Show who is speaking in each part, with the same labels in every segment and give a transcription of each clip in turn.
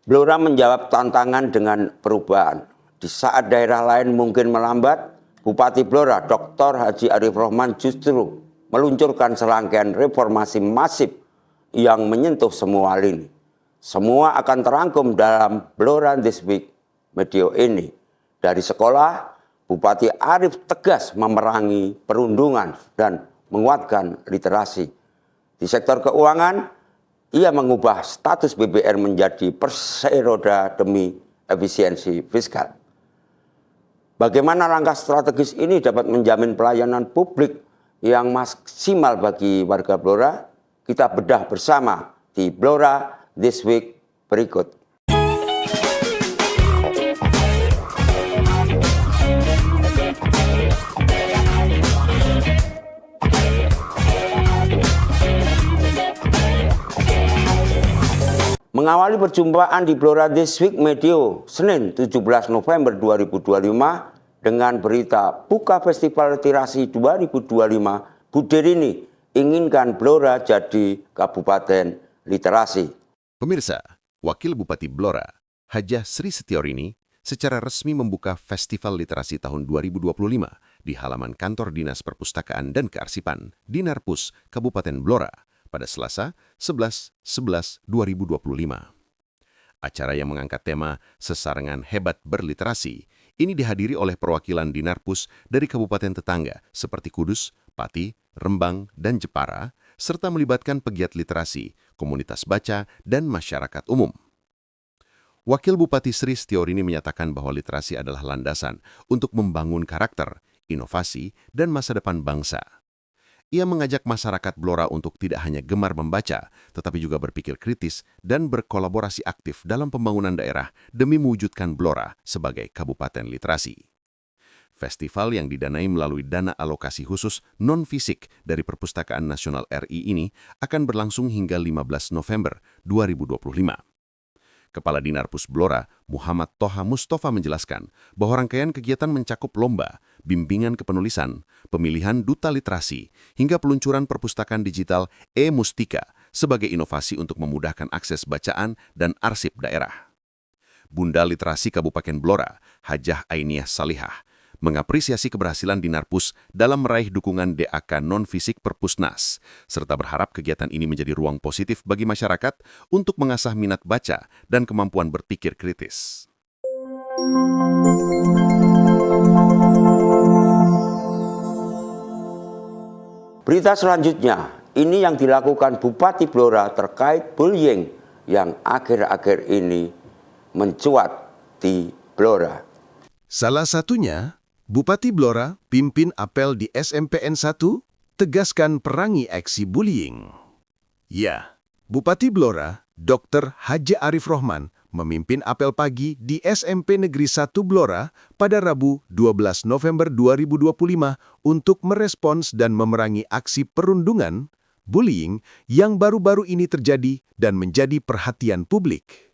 Speaker 1: Blora menjawab tantangan dengan perubahan. Di saat daerah lain mungkin melambat, Bupati Blora Dr. Haji Arif Rohman justru meluncurkan serangkaian reformasi masif yang menyentuh semua lini. Semua akan terangkum dalam Blora This Week Medio ini. Dari sekolah, Bupati Arif tegas memerangi perundungan dan menguatkan literasi. Di sektor keuangan, ia mengubah status BBR menjadi perseroda demi efisiensi fiskal. Bagaimana langkah strategis ini dapat menjamin pelayanan publik yang maksimal bagi warga Blora? Kita bedah bersama di Blora This Week berikut. Mengawali perjumpaan di Blora This Week Medio, Senin 17 November 2025 dengan berita buka Festival Literasi 2025, Bu Derini inginkan Blora jadi Kabupaten Literasi.
Speaker 2: Pemirsa, Wakil Bupati Blora, Hajah Sri Setiorini, secara resmi membuka Festival Literasi tahun 2025 di halaman kantor Dinas Perpustakaan dan Kearsipan, Dinarpus, Kabupaten Blora, pada Selasa 11/11/2025. Acara yang mengangkat tema Sesarengan Hebat Berliterasi ini dihadiri oleh perwakilan Dinarpus dari kabupaten tetangga seperti Kudus, Pati, Rembang, dan Jepara, serta melibatkan pegiat literasi, komunitas baca, dan masyarakat umum. Wakil Bupati Sri Setiorini menyatakan bahwa literasi adalah landasan untuk membangun karakter, inovasi, dan masa depan bangsa. Ia mengajak masyarakat Blora untuk tidak hanya gemar membaca, tetapi juga berpikir kritis dan berkolaborasi aktif dalam pembangunan daerah demi mewujudkan Blora sebagai Kabupaten Literasi. Festival yang didanai melalui dana alokasi khusus non-fisik dari Perpustakaan Nasional RI ini akan berlangsung hingga 15 November 2025. Kepala Dinarpus Blora, Muhammad Toha Mustafa menjelaskan bahwa rangkaian kegiatan mencakup lomba, bimbingan kepenulisan, pemilihan duta literasi, hingga peluncuran perpustakaan digital e-Mustika sebagai inovasi untuk memudahkan akses bacaan dan arsip daerah. Bunda Literasi Kabupaten Blora, Hajah Ainiah Salihah, mengapresiasi keberhasilan Dinarpus dalam meraih dukungan DAK non-fisik Perpusnas, serta berharap kegiatan ini menjadi ruang positif bagi masyarakat untuk mengasah minat baca dan kemampuan berpikir kritis.
Speaker 1: Berita selanjutnya, ini yang dilakukan Bupati Blora terkait bullying yang akhir-akhir ini mencuat di Blora.
Speaker 3: Salah satunya, Bupati Blora pimpin apel di SMPN 1, tegaskan perangi aksi bullying. Ya, Bupati Blora, Dr. Haji Arif Rohman, memimpin apel pagi di SMP Negeri 1 Blora pada Rabu 12 November 2025 untuk merespons dan memerangi aksi perundungan, bullying yang baru-baru ini terjadi dan menjadi perhatian publik.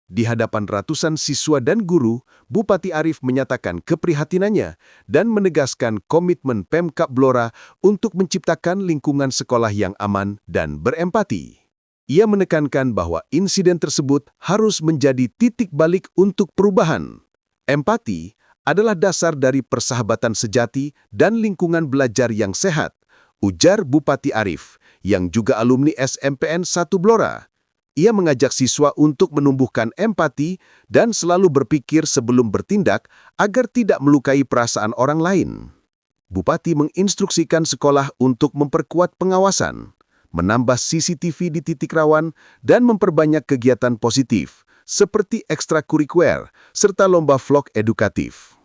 Speaker 3: Di hadapan ratusan siswa dan guru, Bupati Arif menyatakan keprihatinannya dan menegaskan komitmen Pemkab Blora untuk menciptakan lingkungan sekolah yang aman dan berempati. Ia menekankan bahwa insiden tersebut harus menjadi titik balik untuk perubahan. Empati adalah dasar dari persahabatan sejati dan lingkungan belajar yang sehat, ujar Bupati Arif, yang juga alumni SMPN 1 Blora. Ia mengajak siswa untuk menumbuhkan empati dan selalu berpikir sebelum bertindak agar tidak melukai perasaan orang lain. Bupati menginstruksikan sekolah untuk memperkuat pengawasan, menambah CCTV di titik rawan, dan memperbanyak kegiatan positif, seperti ekstrakurikuler serta lomba vlog edukatif.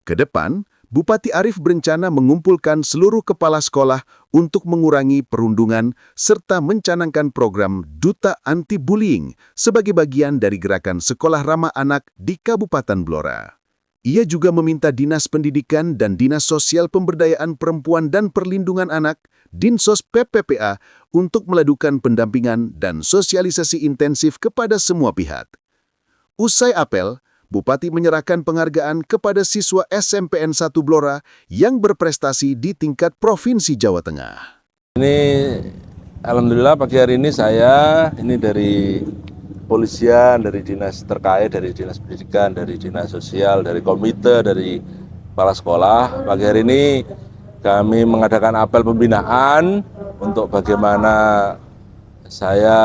Speaker 3: Ke depan, Bupati Arif berencana mengumpulkan seluruh kepala sekolah untuk mengurangi perundungan serta mencanangkan program Duta Anti-Bullying sebagai bagian dari gerakan Sekolah Ramah Anak di Kabupaten Blora. Ia juga meminta Dinas Pendidikan dan Dinas Sosial Pemberdayaan Perempuan dan Perlindungan Anak, Dinsos PPPA, untuk melakukan pendampingan dan sosialisasi intensif kepada semua pihak. Usai apel, Bupati menyerahkan penghargaan kepada siswa SMPN 1 Blora yang berprestasi di tingkat Provinsi Jawa Tengah.
Speaker 4: Ini alhamdulillah pagi hari ini saya dari kepolisian, dari dinas terkait, dari dinas pendidikan, dari dinas sosial, dari komite, dari kepala sekolah. Pagi hari ini kami mengadakan apel pembinaan untuk bagaimana saya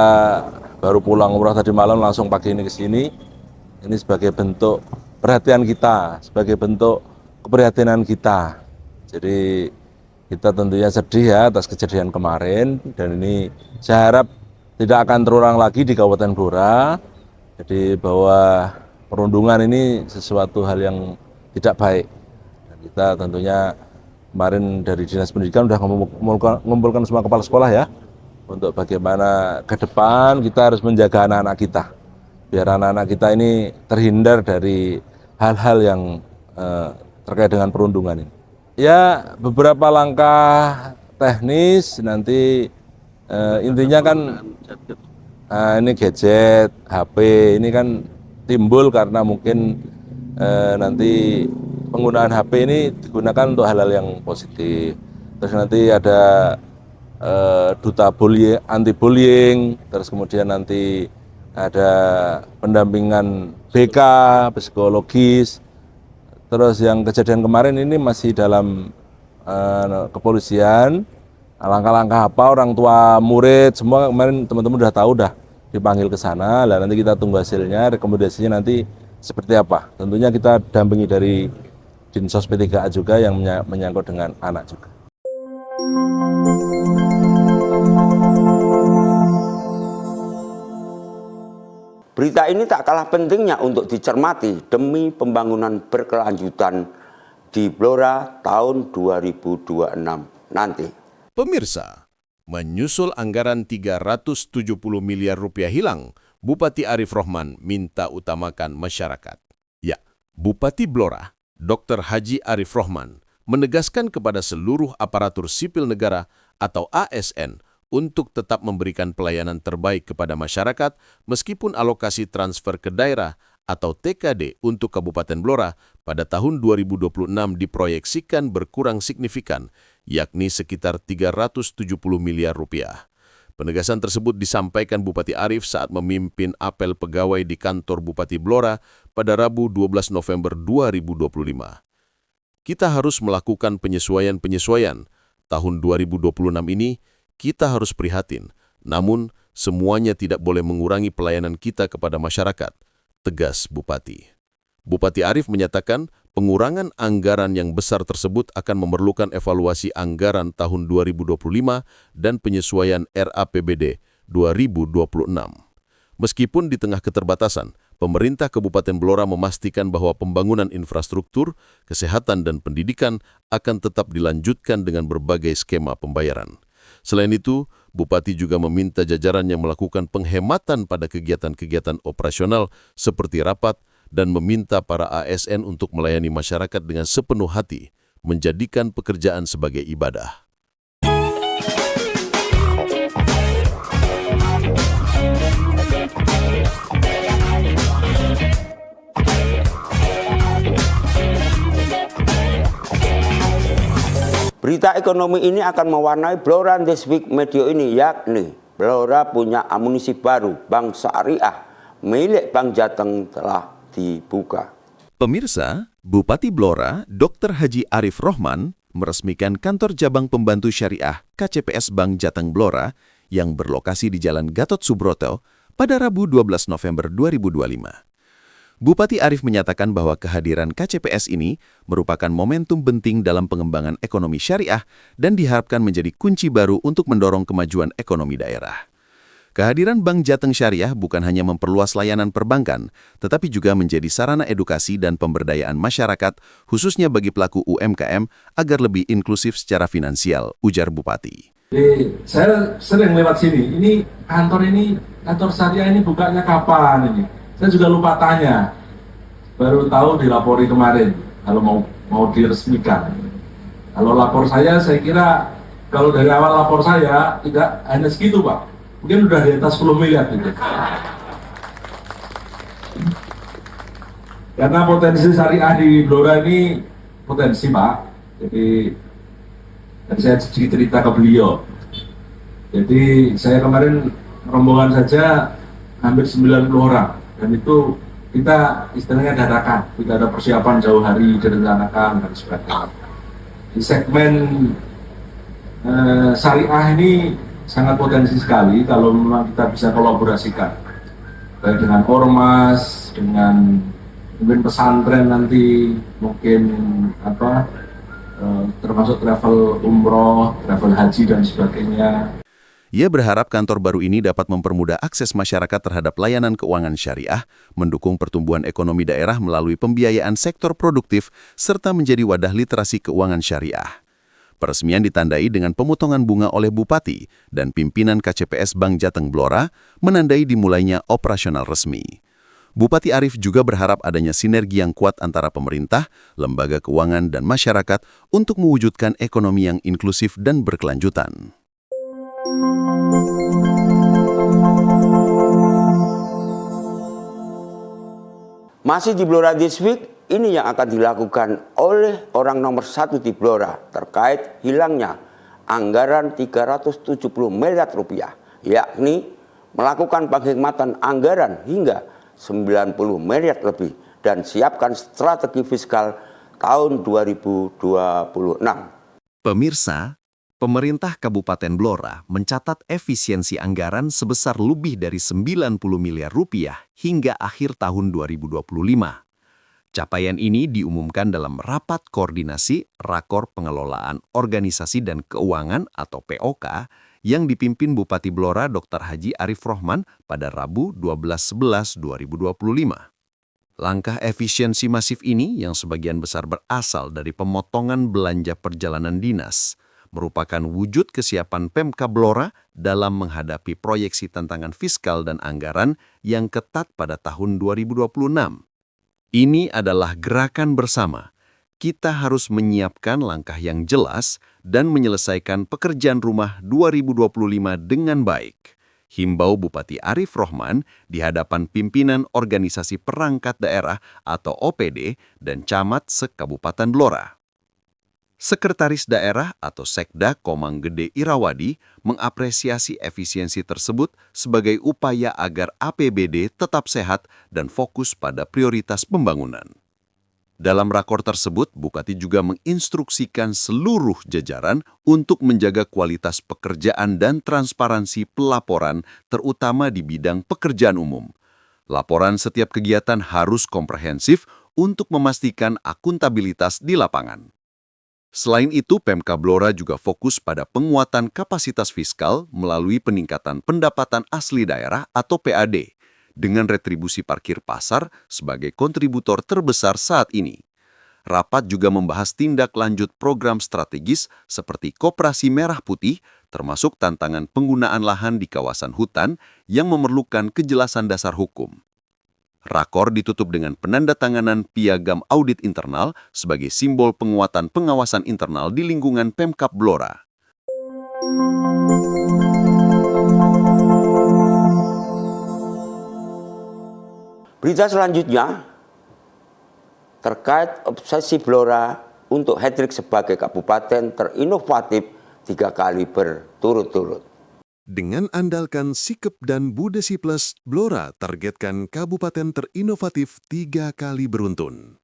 Speaker 4: baru pulang umrah tadi malam langsung pagi ini ke sini. Ini sebagai bentuk perhatian kita, sebagai bentuk keprihatinan kita. Jadi kita tentunya sedih ya atas kejadian kemarin, dan ini saya harap tidak akan terulang lagi di Kabupaten Blora. Jadi bahwa perundungan ini sesuatu hal yang tidak baik. Dan kita tentunya kemarin dari Dinas Pendidikan sudah mengumpulkan semua kepala sekolah ya, untuk bagaimana ke depan kita harus menjaga anak-anak kita. Biar anak-anak kita ini terhindar dari hal-hal yang terkait dengan perundungan ini. Ya, beberapa langkah teknis nanti intinya kan ini gadget, HP ini kan timbul karena mungkin nanti penggunaan HP ini digunakan untuk hal-hal yang positif. Terus nanti ada duta anti bullying, terus kemudian nanti ada pendampingan BK, psikologis. Terus yang kejadian kemarin ini masih dalam kepolisian. Langkah-langkah apa orang tua murid semua kemarin teman-teman udah tahu, udah dipanggil ke sana. Lah nanti kita tunggu hasilnya, rekomendasinya nanti seperti apa. Tentunya kita dampingi dari Dinsos P3A juga yang menyangkut dengan anak juga.
Speaker 1: Berita ini tak kalah pentingnya untuk dicermati demi pembangunan berkelanjutan di Blora tahun 2026 nanti.
Speaker 2: Pemirsa, menyusul anggaran 370 miliar rupiah hilang, Bupati Arif Rohman minta utamakan masyarakat. Ya, Bupati Blora, Dr. Haji Arif Rohman, menegaskan kepada seluruh aparatur sipil negara atau ASN untuk tetap memberikan pelayanan terbaik kepada masyarakat meskipun alokasi transfer ke daerah atau TKD untuk Kabupaten Blora pada tahun 2026 diproyeksikan berkurang signifikan, yakni sekitar 370 miliar rupiah. Penegasan tersebut disampaikan Bupati Arif saat memimpin apel pegawai di kantor Bupati Blora pada Rabu 12 November 2025. Kita harus melakukan penyesuaian-penyesuaian. Tahun 2026 ini, kita harus prihatin, namun semuanya tidak boleh mengurangi pelayanan kita kepada masyarakat, tegas Bupati. Bupati Arif menyatakan pengurangan anggaran yang besar tersebut akan memerlukan evaluasi anggaran tahun 2025 dan penyesuaian RAPBD 2026. Meskipun di tengah keterbatasan, pemerintah Kabupaten Blora memastikan bahwa pembangunan infrastruktur, kesehatan, dan pendidikan akan tetap dilanjutkan dengan berbagai skema pembayaran. Selain itu, Bupati juga meminta jajarannya melakukan penghematan pada kegiatan-kegiatan operasional seperti rapat dan meminta para ASN untuk melayani masyarakat dengan sepenuh hati, menjadikan pekerjaan sebagai ibadah.
Speaker 1: Berita ekonomi ini akan mewarnai Blora This Week Medio ini, yakni Blora punya amunisi baru, Bank Syariah milik Bank Jateng telah dibuka.
Speaker 2: Pemirsa, Bupati Blora, Dr. Haji Arif Rohman, meresmikan kantor cabang pembantu syariah KCPS Bank Jateng Blora yang berlokasi di Jalan Gatot Subroto pada Rabu 12 November 2025. Bupati Arif menyatakan bahwa kehadiran KCPS ini merupakan momentum penting dalam pengembangan ekonomi syariah dan diharapkan menjadi kunci baru untuk mendorong kemajuan ekonomi daerah. Kehadiran Bank Jateng Syariah bukan hanya memperluas layanan perbankan, tetapi juga menjadi sarana edukasi dan pemberdayaan masyarakat, khususnya bagi pelaku UMKM, agar lebih inklusif secara finansial, ujar Bupati.
Speaker 4: Jadi, saya sering lewat sini, kantor syariah ini bukanya kapan ini? Saya juga lupa tanya, baru tahu dilapori kemarin, kalau mau diresmikan. Kalau lapor saya kira, kalau dari awal lapor saya, tidak hanya segitu Pak, mungkin udah di atas 10 miliar gitu. Karena potensi syariah di Blora ini potensi, Pak. Jadi saya sedikit cerita ke beliau. Jadi saya kemarin rombongan saja hampir 90 orang, dan itu kita istilahnya dadakan, tidak ada persiapan jauh hari direncanakan dan sebagainya. Di segmen syariah ini sangat potensi sekali kalau memang kita bisa kolaborasikan, baik dengan ormas, dengan mungkin pesantren nanti, mungkin termasuk travel umroh, travel haji dan sebagainya.
Speaker 2: Ia berharap kantor baru ini dapat mempermudah akses masyarakat terhadap layanan keuangan syariah, mendukung pertumbuhan ekonomi daerah melalui pembiayaan sektor produktif, serta menjadi wadah literasi keuangan syariah. Peresmian ditandai dengan pemotongan bunga oleh Bupati dan pimpinan KCPS Bank Jateng Blora menandai dimulainya operasional resmi. Bupati Arief juga berharap adanya sinergi yang kuat antara pemerintah, lembaga keuangan, dan masyarakat untuk mewujudkan ekonomi yang inklusif dan berkelanjutan.
Speaker 1: Masih di Blora This Week, ini yang akan dilakukan oleh orang nomor 1 di Blora terkait hilangnya anggaran 370 miliar rupiah, yakni melakukan penghematan anggaran hingga 90 miliar lebih dan siapkan strategi fiskal tahun 2026.
Speaker 5: Pemirsa, pemerintah Kabupaten Blora mencatat efisiensi anggaran sebesar lebih dari 90 miliar rupiah hingga akhir tahun 2025. Capaian ini diumumkan dalam Rapat Koordinasi Rakor Pengelolaan Organisasi dan Keuangan atau POK yang dipimpin Bupati Blora Dr. Haji Arif Rohman pada Rabu 12/11/2025. Langkah efisiensi masif ini yang sebagian besar berasal dari pemotongan belanja perjalanan dinas merupakan wujud kesiapan Pemkab Blora dalam menghadapi proyeksi tantangan fiskal dan anggaran yang ketat pada tahun 2026. Ini adalah gerakan bersama. Kita harus menyiapkan langkah yang jelas dan menyelesaikan pekerjaan rumah 2025 dengan baik. Himbau Bupati Arif Rohman di hadapan pimpinan organisasi perangkat daerah atau OPD dan camat se-Kabupaten Blora. Sekretaris Daerah atau Sekda Komang Gede Irawadi mengapresiasi efisiensi tersebut sebagai upaya agar APBD tetap sehat dan fokus pada prioritas pembangunan. Dalam rakor tersebut, Bupati juga menginstruksikan seluruh jajaran untuk menjaga kualitas pekerjaan dan transparansi pelaporan, terutama di bidang pekerjaan umum. Laporan setiap kegiatan harus komprehensif untuk memastikan akuntabilitas di lapangan. Selain itu, Pemkab Blora juga fokus pada penguatan kapasitas fiskal melalui peningkatan pendapatan asli daerah atau PAD, dengan retribusi parkir pasar sebagai kontributor terbesar saat ini. Rapat juga membahas tindak lanjut program strategis seperti Koperasi Merah Putih, termasuk tantangan penggunaan lahan di kawasan hutan yang memerlukan kejelasan dasar hukum. Rakor ditutup dengan penandatanganan piagam audit internal sebagai simbol penguatan pengawasan internal di lingkungan Pemkab Blora.
Speaker 1: Berita selanjutnya terkait obsesi Blora untuk hat-trick sebagai kabupaten terinovatif 3 kali berturut-turut.
Speaker 3: Dengan andalkan Sikep dan Budesi Plus, Blora targetkan kabupaten terinovatif 3 kali beruntun.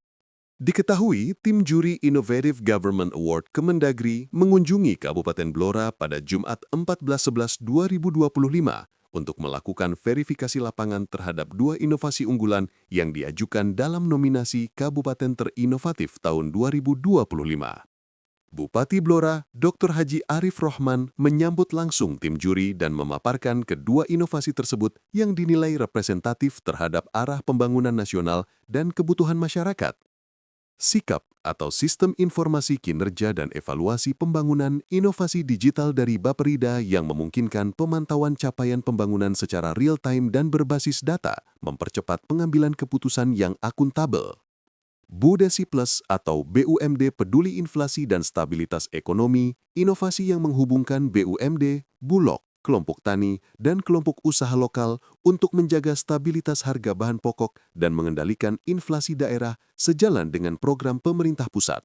Speaker 3: Diketahui, tim juri Innovative Government Award Kemendagri mengunjungi Kabupaten Blora pada Jumat 14/11/2025 untuk melakukan verifikasi lapangan terhadap 2 inovasi unggulan yang diajukan dalam nominasi Kabupaten Terinovatif tahun 2025. Bupati Blora, Dr. Haji Arif Rohman menyambut langsung tim juri dan memaparkan kedua inovasi tersebut yang dinilai representatif terhadap arah pembangunan nasional dan kebutuhan masyarakat. SIKAP atau Sistem Informasi Kinerja dan Evaluasi Pembangunan Inovasi Digital dari Bapperida yang memungkinkan pemantauan capaian pembangunan secara real-time dan berbasis data, mempercepat pengambilan keputusan yang akuntabel. Budesi Plus atau BUMD Peduli Inflasi dan Stabilitas Ekonomi, inovasi yang menghubungkan BUMD, Bulog,
Speaker 2: kelompok tani, dan kelompok usaha lokal untuk menjaga stabilitas harga bahan pokok dan mengendalikan inflasi daerah sejalan dengan program pemerintah pusat.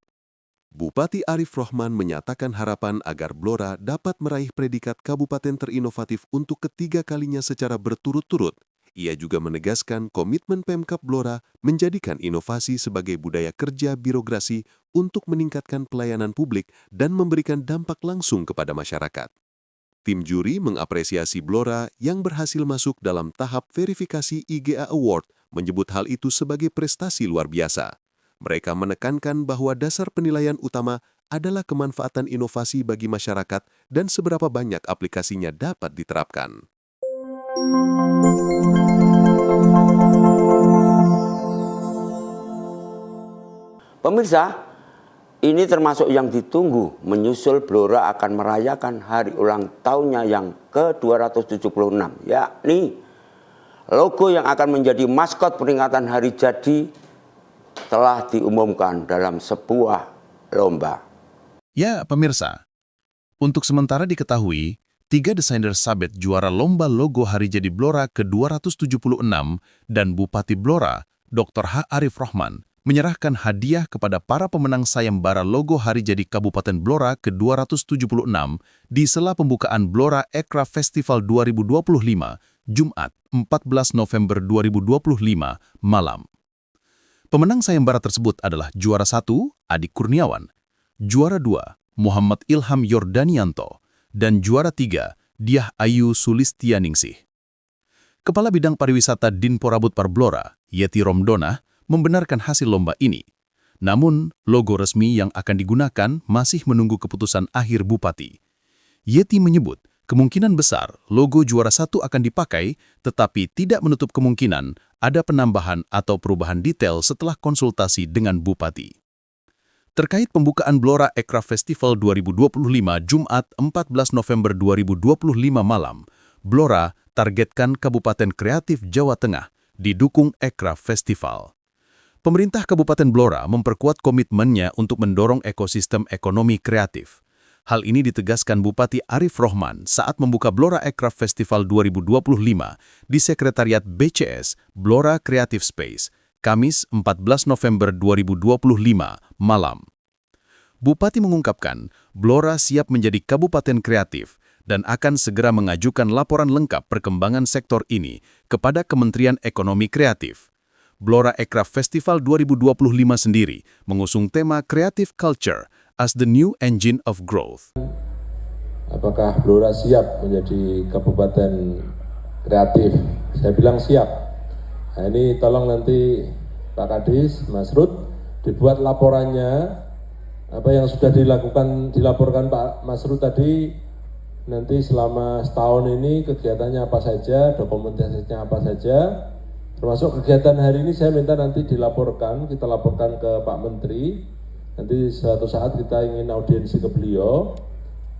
Speaker 2: Bupati Arif Rohman menyatakan harapan agar Blora dapat meraih predikat kabupaten terinovatif untuk ketiga kalinya secara berturut-turut. Ia juga menegaskan komitmen Pemkab Blora menjadikan inovasi sebagai budaya kerja birokrasi untuk meningkatkan pelayanan publik dan memberikan dampak langsung kepada masyarakat. Tim juri mengapresiasi Blora yang berhasil masuk dalam tahap verifikasi IGA Award, menyebut hal itu sebagai prestasi luar biasa. Mereka menekankan bahwa dasar penilaian utama adalah kemanfaatan inovasi bagi masyarakat dan seberapa banyak aplikasinya dapat diterapkan.
Speaker 1: Pemirsa, ini termasuk yang ditunggu menyusul Blora akan merayakan hari ulang tahunnya yang ke-276, yakni logo yang akan menjadi maskot peringatan hari jadi telah diumumkan dalam sebuah lomba.
Speaker 6: Ya, pemirsa, untuk sementara diketahui, 3 desainer sabet juara lomba logo Hari Jadi Blora ke-276 dan Bupati Blora, Dr. H. Arif Rohman, menyerahkan hadiah kepada para pemenang sayembara logo Hari Jadi Kabupaten Blora ke-276 di sela pembukaan Blora Aircraft Festival 2025, Jumat 14 November 2025, malam. Pemenang sayembara tersebut adalah juara 1, Adik Kurniawan, juara 2, Muhammad Ilham Yordanianto, dan juara 3, Diah Ayu Sulistianingsih. Kepala Bidang Pariwisata Dinporabud Parblora, Yeti Romdona, membenarkan hasil lomba ini. Namun, logo resmi yang akan digunakan masih menunggu keputusan akhir Bupati. Yeti menyebut, kemungkinan besar logo juara 1 akan dipakai, tetapi tidak menutup kemungkinan ada penambahan atau perubahan detail setelah konsultasi dengan Bupati. Terkait pembukaan Blora Aircraft Festival 2025 Jumat 14 November 2025 malam, Blora targetkan Kabupaten Kreatif Jawa Tengah didukung Aircraft Festival. Pemerintah Kabupaten Blora memperkuat komitmennya untuk mendorong ekosistem ekonomi kreatif. Hal ini ditegaskan Bupati Arif Rohman saat membuka Blora Aircraft Festival 2025 di Sekretariat BCS Blora Creative Space, Kamis 14 November 2025 malam. Bupati mengungkapkan, Blora siap menjadi kabupaten kreatif dan akan segera mengajukan laporan lengkap perkembangan sektor ini kepada Kementerian Ekonomi Kreatif. Blora Aircraft Festival 2025 sendiri mengusung tema Creative Culture as the new engine of growth.
Speaker 4: Apakah Blora siap menjadi kabupaten kreatif? Saya bilang siap. Nah, ini tolong nanti Pak Kadis, Mas Rud, dibuat laporannya. Apa yang sudah dilaporkan Pak Mas Rud tadi, nanti selama setahun ini kegiatannya apa saja, dokumentasinya apa saja, termasuk kegiatan hari ini saya minta nanti dilaporkan, kita laporkan ke Pak Menteri. Nanti suatu saat kita ingin audiensi ke beliau,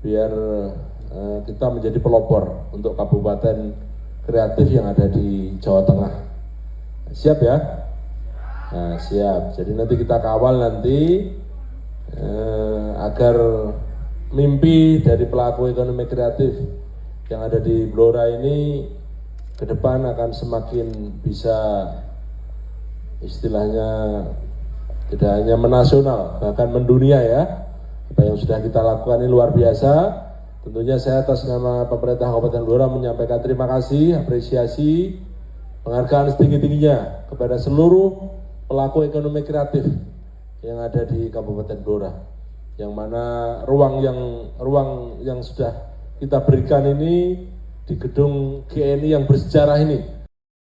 Speaker 4: biar kita menjadi pelopor untuk kabupaten kreatif yang ada di Jawa Tengah. Siap ya? Nah, siap. Jadi nanti kita kawal nanti agar mimpi dari pelaku ekonomi kreatif yang ada di Blora ini ke depan akan semakin bisa istilahnya tidak hanya menasional, bahkan mendunia ya. Apa yang sudah kita lakukan ini luar biasa. Tentunya saya atas nama pemerintah Kabupaten Blora menyampaikan terima kasih, apresiasi, penghargaan setinggi-tingginya kepada seluruh pelaku ekonomi kreatif yang ada di Kabupaten Blora. Yang mana ruang yang sudah kita berikan ini di gedung GNI yang bersejarah ini.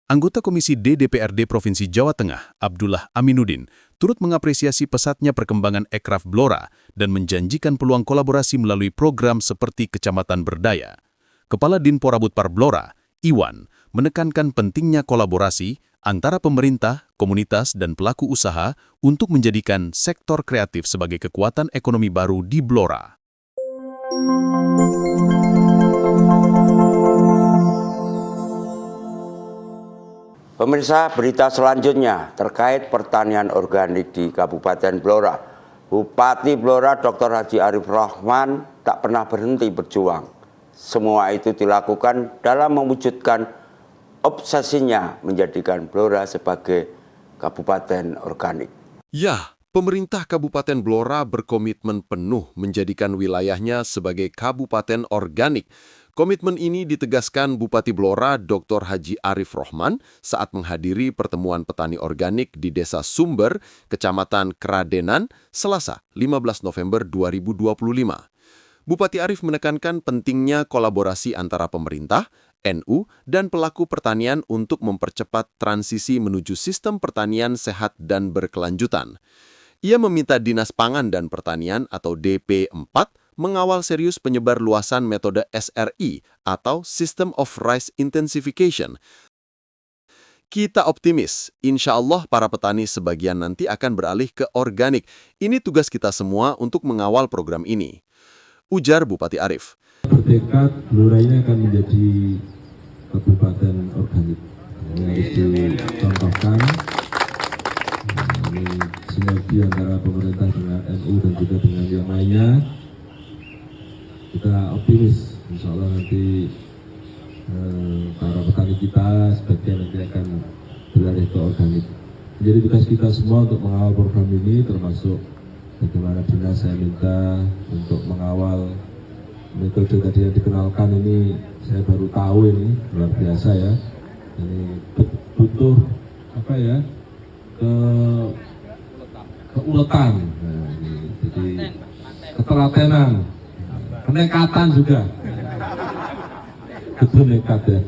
Speaker 6: Anggota Komisi D DPRD Provinsi Jawa Tengah, Abdullah Aminuddin, turut mengapresiasi pesatnya perkembangan Aircraft Blora dan menjanjikan peluang kolaborasi melalui program seperti Kecamatan Berdaya. Kepala Dinporabud Parblora, Iwan, menekankan pentingnya kolaborasi antara pemerintah, komunitas, dan pelaku usaha untuk menjadikan sektor kreatif sebagai kekuatan ekonomi baru di Blora.
Speaker 1: Pemirsa, berita selanjutnya terkait pertanian organik di Kabupaten Blora. Bupati Blora Dr. Haji Arif Rohman tak pernah berhenti berjuang. Semua itu dilakukan dalam mewujudkan obsesinya menjadikan Blora sebagai kabupaten organik.
Speaker 2: Ya, pemerintah Kabupaten Blora berkomitmen penuh menjadikan wilayahnya sebagai kabupaten organik. Komitmen ini ditegaskan Bupati Blora Dr. Haji Arif Rohman saat menghadiri pertemuan petani organik di Desa Sumber, Kecamatan Kradenan, Selasa 15 November 2025. Bupati Arif menekankan pentingnya kolaborasi antara pemerintah, NU, dan pelaku pertanian untuk mempercepat transisi menuju sistem pertanian sehat dan berkelanjutan. Ia meminta Dinas Pangan dan Pertanian atau DP4 mengawal serius penyebar luasan metode SRI atau System of Rice Intensification. Kita optimis, insya Allah para petani sebagian nanti akan beralih ke organik. Ini tugas kita semua untuk mengawal program ini. Ujar Bupati Arif.
Speaker 7: Bertekad Blora ini akan menjadi kabupaten organik. Ini harus dicontohkan. Ini sinergi antara pemerintah dengan NU dan juga dengan yang lainnya. Kita optimis, insya Allah nanti para petani kita sebagian nanti akan beralih ke organik. Jadi tugas kita semua untuk mengawal program ini, termasuk bagaimana dinas saya minta untuk mengawal metode tadi yang dikenalkan ini. Saya baru tahu ini, luar biasa ya. Ini butuh apa ya? Keuletan, nah, jadi ketelatenan, kenekatan juga. Betul nekat ya.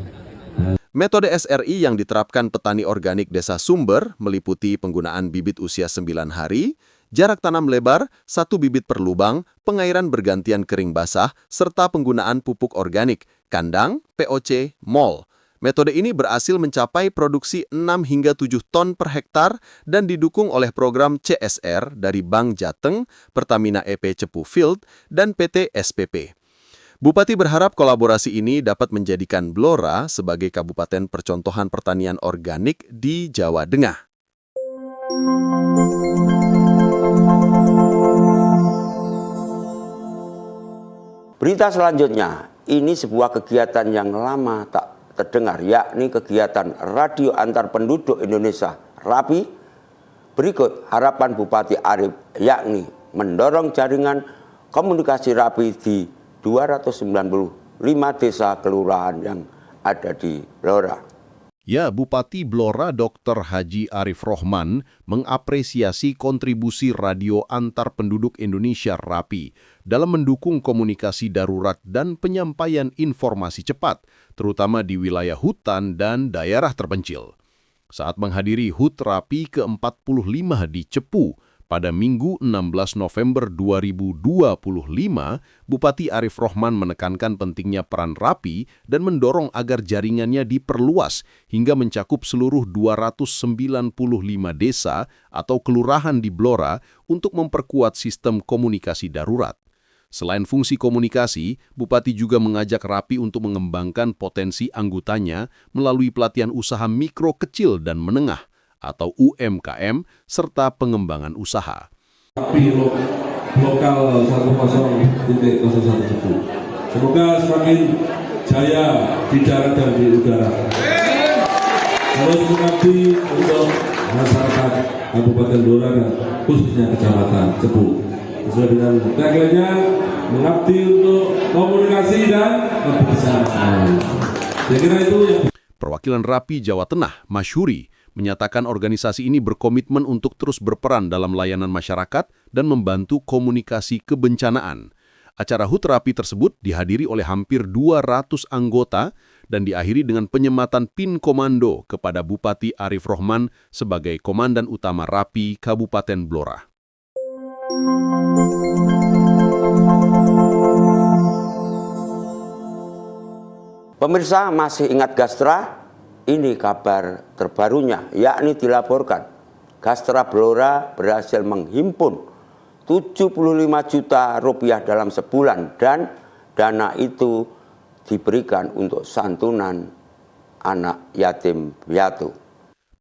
Speaker 2: Metode SRI yang diterapkan petani organik Desa Sumber meliputi penggunaan bibit usia 9 hari, jarak tanam lebar, 1 bibit per lubang, pengairan bergantian kering basah, serta penggunaan pupuk organik, kandang, POC, mol. Metode ini berhasil mencapai produksi 6 hingga 7 ton per hektar dan didukung oleh program CSR dari Bank Jateng, Pertamina EP Cepu Field, dan PT SPP. Bupati berharap kolaborasi ini dapat menjadikan Blora sebagai kabupaten percontohan pertanian organik di Jawa Tengah.
Speaker 1: Berita selanjutnya, ini sebuah kegiatan yang lama tak terdengar, yakni kegiatan Radio Antar Penduduk Indonesia RAPI. Berikut harapan Bupati Arif, yakni mendorong jaringan komunikasi RAPI di 295 desa kelurahan yang ada di Blora.
Speaker 6: Ya, Bupati Blora Dr. Haji Arif Rohman mengapresiasi kontribusi Radio Antar Penduduk Indonesia RAPI dalam mendukung komunikasi darurat dan penyampaian informasi cepat, terutama di wilayah hutan dan daerah terpencil. Saat menghadiri HUT RAPI ke-45 di Cepu, pada Minggu 16 November 2025, Bupati Arif Rohman menekankan pentingnya peran RAPI dan mendorong agar jaringannya diperluas hingga mencakup seluruh 295 desa atau kelurahan di Blora untuk memperkuat sistem komunikasi darurat. Selain fungsi komunikasi, Bupati juga mengajak RAPI untuk mengembangkan potensi anggotanya melalui pelatihan usaha mikro kecil dan menengah atau UMKM, serta pengembangan usaha.
Speaker 7: RAPI lokal 10.01 Cepu. Semoga semakin jaya di darat dan di udara. Harus mengabdi untuk masyarakat Kabupaten Blora dan khususnya Kecamatan Cepu. Sesuai dengan tagline-nya, mengabdi untuk komunikasi dan kebersamaan. Saya kira itu yang...
Speaker 6: Perwakilan RAPI Jawa Tengah, Masyuri, menyatakan organisasi ini berkomitmen untuk terus berperan dalam layanan masyarakat dan membantu komunikasi kebencanaan. Acara HUT RAPI tersebut dihadiri oleh hampir 200 anggota dan diakhiri dengan penyematan PIN Komando kepada Bupati Arif Rohman sebagai Komandan Utama RAPI Kabupaten Blora.
Speaker 1: Pemirsa masih ingat Gastra? Ini kabar terbarunya, yakni dilaporkan Gastra Blora berhasil menghimpun 75 juta rupiah dalam sebulan dan dana itu diberikan untuk santunan anak yatim piatu.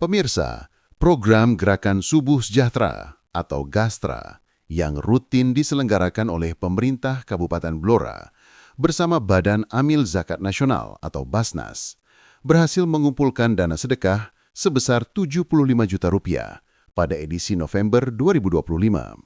Speaker 3: Pemirsa, program Gerakan Subuh Sejahtera atau Gastra yang rutin diselenggarakan oleh pemerintah Kabupaten Blora
Speaker 6: bersama Badan Amil Zakat Nasional atau Basnas berhasil mengumpulkan dana sedekah sebesar 75 juta rupiah pada edisi November 2025.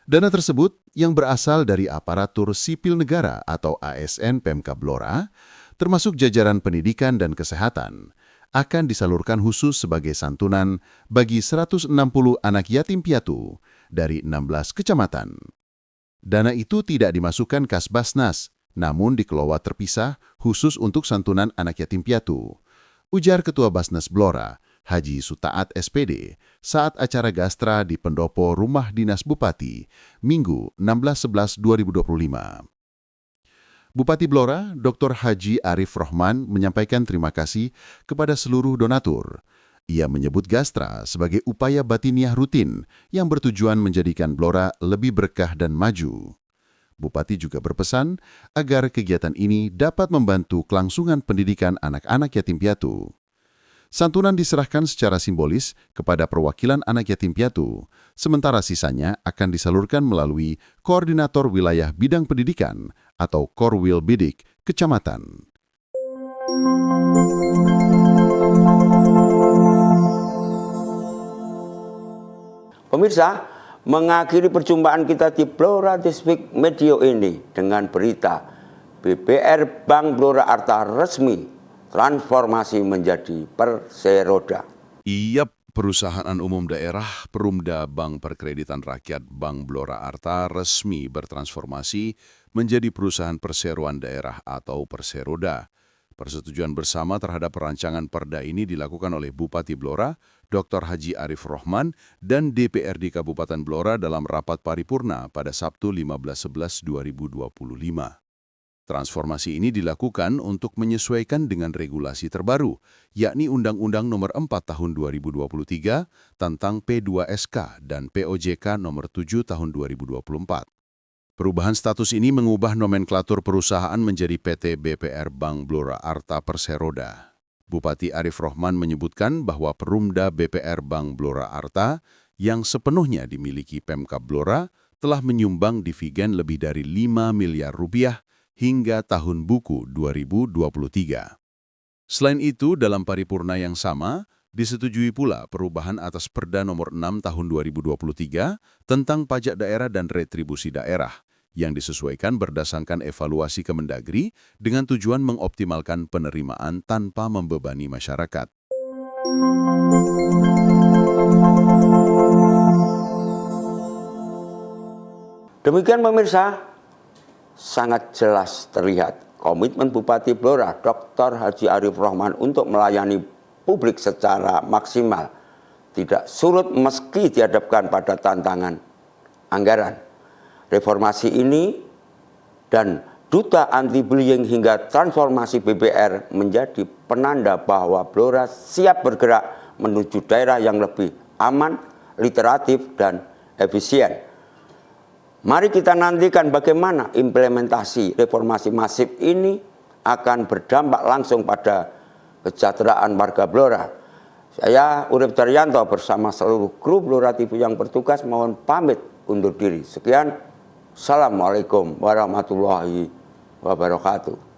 Speaker 6: Dana tersebut yang berasal dari aparatur sipil negara atau ASN Pemkab Blora, termasuk jajaran pendidikan dan kesehatan, akan disalurkan khusus sebagai santunan bagi 160 anak yatim piatu dari 16 kecamatan. Dana itu tidak dimasukkan kas Basnas, namun dikelola terpisah khusus untuk santunan anak yatim piatu. Ujar Ketua Basnas Blora, Haji Sutaat SPD, saat acara gastra di pendopo Rumah Dinas Bupati, Minggu 16/11/2025. Bupati Blora, Dr. Haji Arif Rohman menyampaikan terima kasih kepada seluruh donatur. Ia menyebut gastra sebagai upaya batiniah rutin yang bertujuan menjadikan Blora lebih berkah dan maju. Bupati juga berpesan agar kegiatan ini dapat membantu kelangsungan pendidikan anak-anak yatim piatu. Santunan diserahkan secara simbolis kepada perwakilan anak yatim piatu, sementara sisanya akan disalurkan melalui Koordinator Wilayah Bidang Pendidikan atau Korwil Bidik Kecamatan.
Speaker 1: Pemirsa, mengakhiri perjumpaan kita di Blora This Week Medio ini dengan berita BPR Bank Blora Arta resmi transformasi menjadi perseroda.
Speaker 6: Perusahaan Umum Daerah Perumda Bank Perkreditan Rakyat Bank Blora Arta resmi bertransformasi menjadi perusahaan perseroan daerah atau perseroda. Persetujuan bersama terhadap rancangan perda ini dilakukan oleh Bupati Blora, Dr. Haji Arif Rohman, dan DPRD Kabupaten Blora dalam rapat paripurna pada Sabtu 15/11/2025. Transformasi ini dilakukan untuk menyesuaikan dengan regulasi terbaru, yakni Undang-Undang Nomor 4 Tahun 2023 tentang P2SK dan POJK Nomor 7 Tahun 2024. Perubahan status ini mengubah nomenklatur perusahaan menjadi PT BPR Bank Blora Arta Perseroda. Bupati Arif Rohman menyebutkan bahwa Perumda BPR Bank Blora Arta yang sepenuhnya dimiliki Pemkab Blora telah menyumbang dividen lebih dari 5 miliar rupiah hingga tahun buku 2023. Selain itu, dalam paripurna yang sama, disetujui pula perubahan atas Perda Nomor 6 Tahun 2023 tentang pajak daerah dan retribusi daerah, yang disesuaikan berdasarkan evaluasi Kemendagri dengan tujuan mengoptimalkan penerimaan tanpa membebani masyarakat.
Speaker 1: Demikian pemirsa, sangat jelas terlihat komitmen Bupati Blora Dr. Haji Arif Rohman untuk melayani publik secara maksimal tidak surut meski dihadapkan pada tantangan anggaran. Reformasi ini dan Duta Anti-Bullying hingga transformasi BPR menjadi penanda bahwa Blora siap bergerak menuju daerah yang lebih aman, literatif, dan efisien. Mari kita nantikan bagaimana implementasi reformasi masif ini akan berdampak langsung pada kesejahteraan warga Blora. Saya Urip Daryanto bersama seluruh kru Blora TV yang bertugas mohon pamit undur diri. Sekian, Assalamualaikum warahmatullahi wabarakatuh.